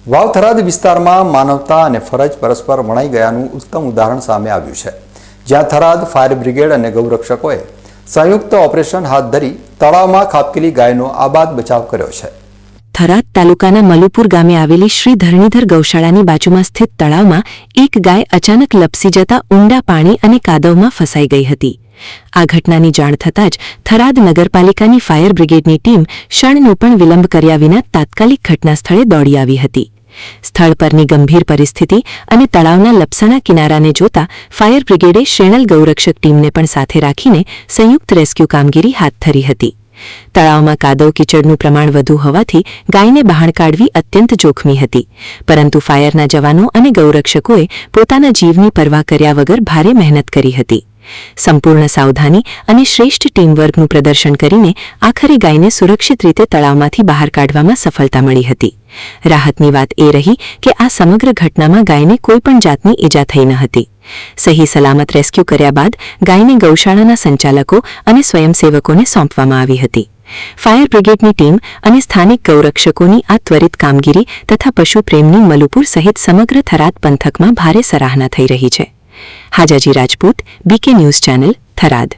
વાવ થરાદ વિસ્તારમાં માનવતા અને ફરજ પરસ્પર વણાઈ ગયાનું ઉત્તમ ઉદાહરણ સામે આવ્યું છે, જ્યાં થરાદ ફાયર બ્રિગેડ અને ગૌરક્ષકોએ સંયુક્ત ઓપરેશન હાથ ધરી તળાવમાં ખાબકેલી ગાયનો આબાદ બચાવ કર્યો છે। થરાદ તાલુકાના મલુપુર ગામે આવેલી શ્રી ધરણીધર ગૌશાળાની બાજુમાં સ્થિત તળાવમાં એક ગાય અચાનક લપસી જતા ઊંડા પાણી અને કાદવમાં ફસાઈ ગઈ હતી। આ ઘટનાની જાણ થતાં જ થરાદ નગરપાલિકાની ફાયર બ્રિગેડની ટીમ ક્ષણનો પણ વિલંબ કર્યા વિના તાત્કાલિક ઘટના સ્થળે દોડી આવી હતી। સ્થળ પરની ગંભીર પરિસ્થિતિ અને તળાવના લપસણા કિનારાને જોતા ફાયર બ્રિગેડે શ્રેણલ ગૌરક્ષક ટીમને પણ સાથે રાખીને સંયુક્ત રેસ્ક્યુ કામગીરી હાથ ધરી હતી। તળાવમાં કાદવ કીચડનું પ્રમાણ વધુ હોવાથી ગાયને બહાર કાઢવી અત્યંત જોખમી હતી, પરંતુ ફાયરના જવાનો અને ગૌરક્ષકોએ પોતાના જીવની પરવા કર્યા વગર ભારે મહેનત કરી હતી। સંપૂર્ણ સાવધાની અને શ્રેષ્ઠ ટીમવર્કનું પ્રદર્શન કરીને આખરે ગાયને સુરક્ષિત રીતે તળાવમાંથી બહાર કાઢવામાં સફળતા મળી હતી। રાહતની વાત એ રહી કે આ સમગ્ર ઘટનામાં ગાયને કોઈપણ જાતની ઈજા થઈ ન હતી। સહી સલામત રેસ્ક્યુ કર્યા બાદ ગાયને ગૌશાળાના સંચાલકો અને સ્વયંસેવકોને સોંપવામાં આવી હતી। ફાયર બ્રિગેડની ટીમ અને સ્થાનિક ગૌરક્ષકોની આ ત્વરિત કામગીરી તથા પશુપ્રેમની મલુપુર સહિત સમગ્ર થરાદ પંથકમાં ભારે સરાહના થઈ રહી છે। Hajaji Rajput, BK news channel, Tharad.